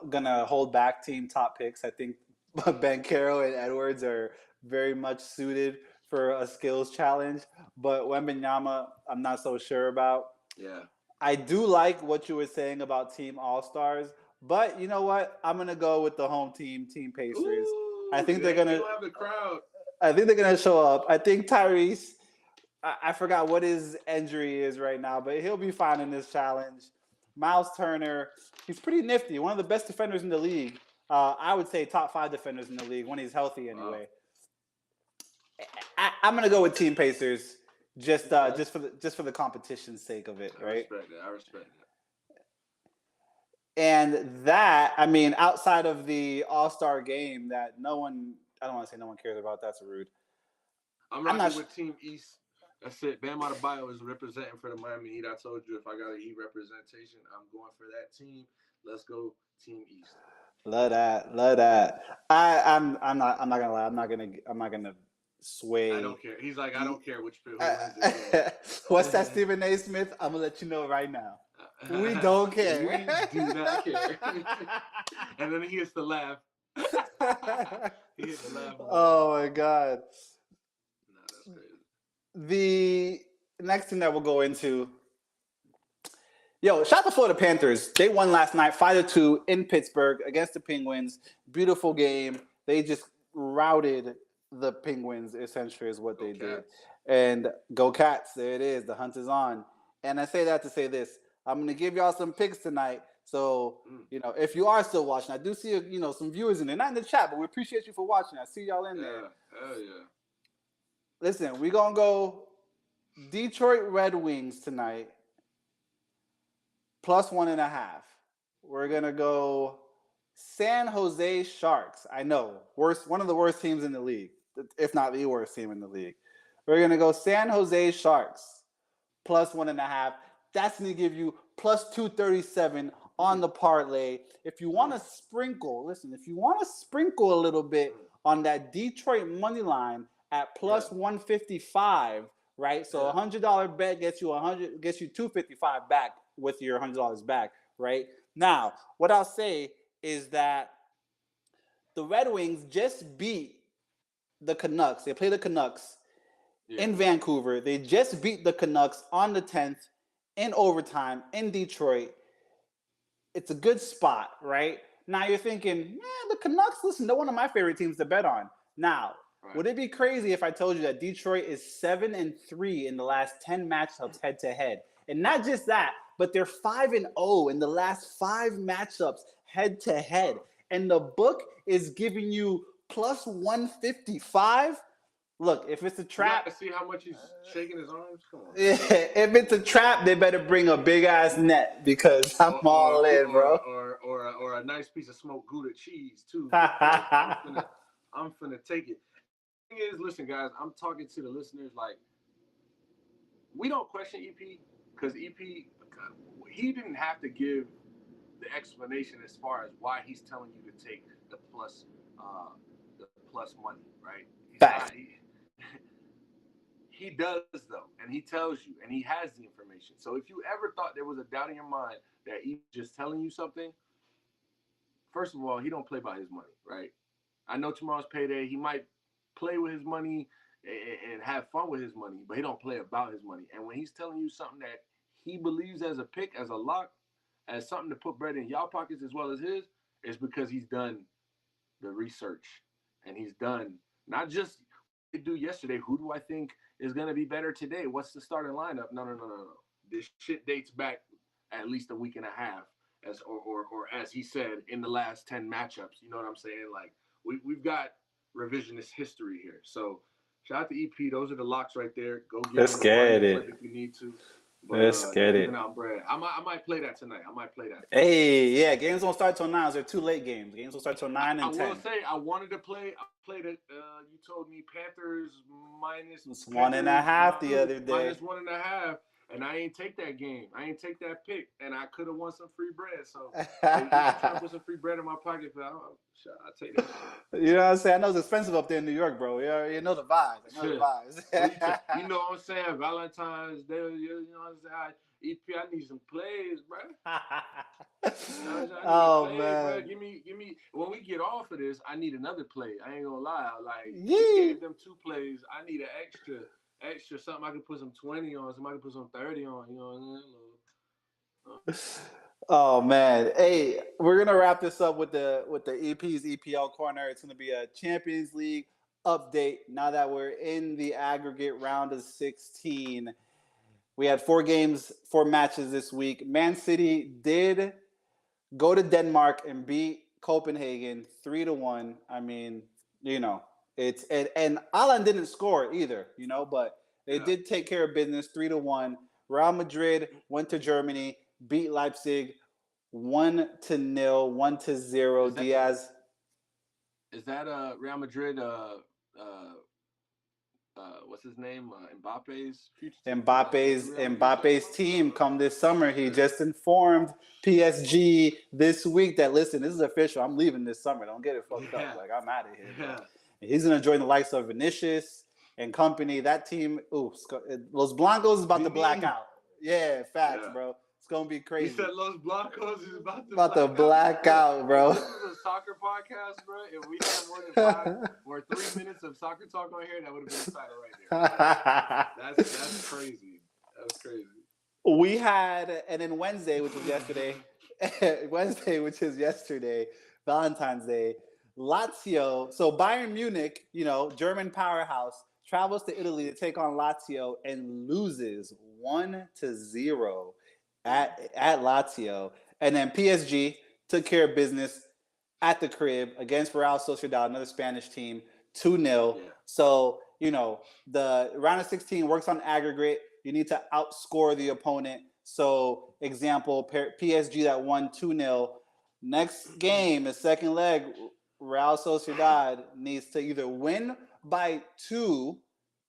gonna hold back Team Top Picks. I think Banchero and Edwards are very much suited for a skills challenge, but Wembanyama, I'm not so sure about. Yeah. I do like what you were saying about Team All-Stars, but you know what? I'm gonna go with the home team, Team Pacers. Ooh, I think they're gonna have the crowd. I think they're gonna show up. I think Tyrese, I forgot what his injury is right now, but he'll be fine in this challenge. Miles Turner, he's pretty nifty. One of the best defenders in the league. I would say top 5 defenders in the league when he's healthy anyway. Wow. I'm gonna go with Team Pacers, just for the competition's sake of it, right? I respect that. And that, I mean, outside of the All-Star game that I don't want to say no one cares about. That's rude. I'm rocking with Team East. That's it. Bam Adebayo is representing for the Miami Heat. I told you if I got a Heat representation, I'm going for that team. Let's go Team East. Love that. I'm not gonna lie. I'm not gonna sway. I don't care. He's like, I don't care which. What's that, Stephen A. Smith? I'm gonna let you know right now. We don't care. We do not care. And then he hits the laugh. He hits the laugh. Oh my God. No, that's crazy. The next thing that we'll go into Yo, shout out to Florida Panthers. They won last night 5-2 in Pittsburgh against the Penguins. Beautiful game. They just routed the Penguins, essentially, is what Go they Cats. did. And go Cats. There it is. The hunt is on. And I say that to say this. I'm going to give y'all some picks tonight. So, if you are still watching, I do see, some viewers in there. Not in the chat, but we appreciate you for watching. I see y'all in there. Hell yeah. Listen, we're going to go Detroit Red Wings tonight. +1.5. We're gonna go San Jose Sharks. I know, one of the worst teams in the league, if not the worst team in the league. We're gonna go San Jose Sharks +1.5. That's gonna give you +237 on the parlay. If you want to sprinkle, if you want to sprinkle a little bit on that Detroit money line at +155, right? So $100 bet gets you $255 back with your $100 back, right? Now, what I'll say is that the Red Wings just beat the Canucks. They play the Canucks in Vancouver. They just beat the Canucks on the 10th in overtime in Detroit. It's a good spot, right? Now you're thinking, the Canucks, listen, they're one of my favorite teams to bet on. Now, would it be crazy if I told you that Detroit is 7-3 in the last 10 matchups head-to-head? And not just that, but they're 5-0 in the last 5 matchups head-to-head. And the book is giving you +155. Look, if it's a trap, see how much he's shaking his arms. Come on. Yeah, if it's a trap, they better bring a big ass net because I'm all in, bro. Or a nice piece of smoked Gouda cheese too. I'm finna take it. The thing is, listen, guys, I'm talking to the listeners like we don't question EP because EP he didn't have to give the explanation as far as why he's telling you to take the plus money, right? He does though, and he tells you, and he has the information. So if you ever thought there was a doubt in your mind that he's just telling you something, first of all, he don't play by his money, right? I know tomorrow's payday. He might play with his money and have fun with his money, but he don't play about his money. And when he's telling you something that he believes as a pick, as a lock, as something to put bread in y'all pockets as well as his, it's because he's done the research and he's done not just what he did yesterday. Who do I think is going to be better today? What's the starting lineup? No. This shit dates back at least a week and a half, or as he said, in the last 10 matchups. You know what I'm saying? Like we've got revisionist history here. So shout out to EP. Those are the locks right there. Go get Let's get it if you need to. But, let's get it. Out bread. I might play that tonight. Hey, yeah, games don't start till 9. They're 2 late games. Games will start till 9 and 10. I will say I wanted to play. I played it. You told me Panthers minus 1.5 the other day. Minus 1.5, and I ain't take that game. I ain't take that pick, and I could have won some free bread. So I'm trying to put some free bread in my pocket. But I'll take that. You know what I'm saying? I know it's expensive up there in New York, bro. You know the vibes. You know what I'm saying? Valentine's Day. You know what I'm saying? EP, I need some plays, bro. Man. Bro. Give me. When we get off of this, I need another play. I ain't gonna lie. Like, you gave them 2 plays. I need an extra something I can put some 20 on. Somebody put some 30 on. You know what I'm saying? Oh man. Hey, we're gonna wrap this up with the EP's EPL corner. It's gonna be a Champions League update now that we're in the aggregate round of 16. We had 4 matches this week. Man City did go to Denmark and beat Copenhagen 3-1. I mean, it's and Alan didn't score either, but they did take care of business 3-1. Real Madrid went to Germany, beat Leipzig 1-0, 1-0. Diaz. Is that Real Madrid? What's his name? Mbappe's future team? Mbappe's team come this summer. He just informed PSG this week that, listen, this is official. I'm leaving this summer. Don't get it fucked up. Like, I'm out of here. Yeah. He's gonna join the likes of Vinicius and company. That team, Los Blancos is about to black out. Yeah, facts, bro. It's gonna be crazy. You said Los Blancos is about to black out, bro. This is a soccer podcast, bro. If we had more than 5 or 3 minutes of soccer talk on here, that would have been the title right there. That's crazy. That's crazy. We had, and then Wednesday, which was yesterday, Valentine's Day, Lazio. So Bayern Munich, German powerhouse, travels to Italy to take on Lazio and loses 1-0 at Lazio. And then PSG took care of business at the crib against Real Sociedad, another Spanish team, 2-0. Yeah. So, the round of 16 works on aggregate. You need to outscore the opponent. So, example, PSG that won 2-0. Next game, the second leg, Real Sociedad needs to either win by 2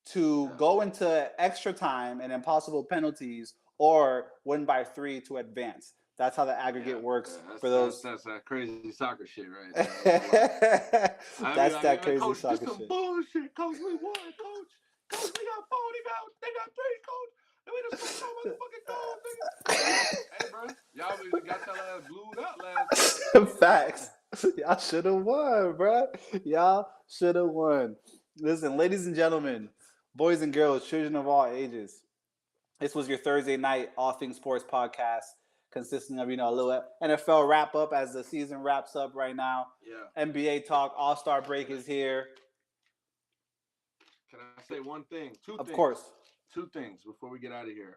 to go into extra time and impossible penalties, or win by 3 to advance. That's how the aggregate works for those. That's that crazy soccer shit, right? That's that crazy Coach, soccer this some shit. bullshit. Coach, we won. Coach, we got 4. They got 3. Coach, and we just scored no motherfucking goals, nigga. Hey, bro, y'all really got y'all ass glued up last time. Facts. Y'all should have won, bro. Y'all should have won. Listen, ladies and gentlemen, boys and girls, children of all ages. This was your Thursday night All Things Sports podcast, consisting of, a little NFL wrap up as the season wraps up right now. Yeah. NBA talk, All-Star break is here. Can I say one thing? Two things. Of course. 2 things before we get out of here.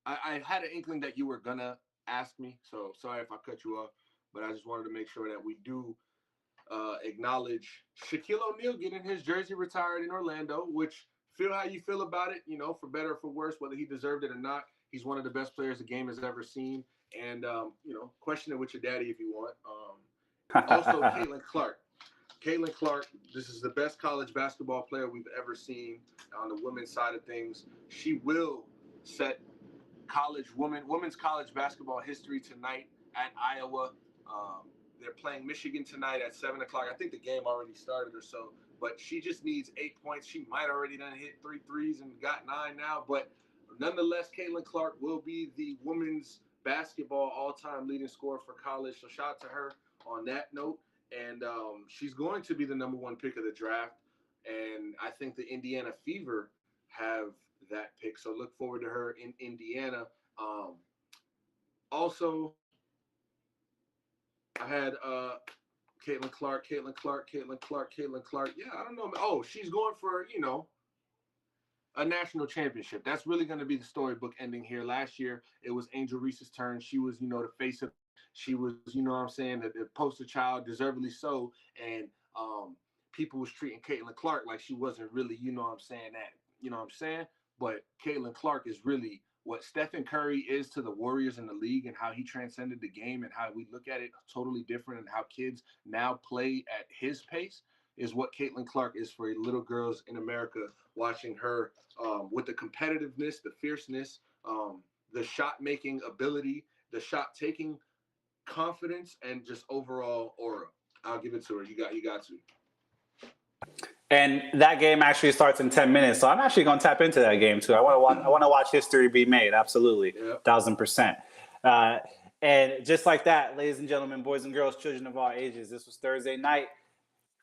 I had an inkling that you were gonna ask me, so sorry if I cut you off, but I just wanted to make sure that we do acknowledge Shaquille O'Neal getting his jersey retired in Orlando, which feel how you feel about it, for better or for worse, whether he deserved it or not. He's one of the best players the game has ever seen. And, question it with your daddy if you want. Also, Caitlin Clark. Caitlin Clark, this is the best college basketball player we've ever seen on the women's side of things. She will set women's college basketball history tonight at Iowa. They're playing Michigan tonight at 7 o'clock. I think the game already started or so, but she just needs 8 points. She might already done hit 3 threes and got 9 now, but nonetheless, Caitlin Clark will be the women's basketball all-time leading scorer for college. So shout out to her on that note. And she's going to be the number 1 pick of the draft. And I think the Indiana Fever have that pick. So look forward to her in Indiana. Also, I had Caitlin Clark. Yeah, I don't know. Oh, she's going for, a national championship. That's really going to be the storybook ending here. Last year, it was Angel Reese's turn. She was, the face of, she was, the poster child, deservedly so. And people was treating Caitlin Clark like she wasn't really, But Caitlin Clark is really what Stephen Curry is to the Warriors in the league, and how he transcended the game, and how we look at it totally different, and how kids now play at his pace, is what Caitlin Clark is for little girls in America, watching her with the competitiveness, the fierceness, the shot-making ability, the shot-taking confidence, and just overall aura. I'll give it to her. You got to. And that game actually starts in 10 minutes, so I'm actually going to tap into that game too. I want to watch history be made. Absolutely, 1,000%. And just like that, ladies and gentlemen, boys and girls, children of all ages, this was Thursday night.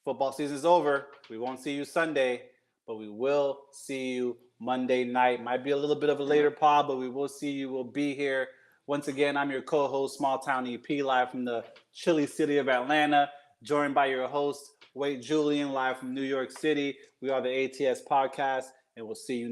Football season's over. We won't see you Sunday, but we will see you Monday night. Might be a little bit of a later pod, but we will see you. We'll be here. Once again, I'm your co-host, Small Town EP, live from the chilly city of Atlanta, joined by your host, Julian, live from New York City. We are the ATS Podcast, and we'll see you next.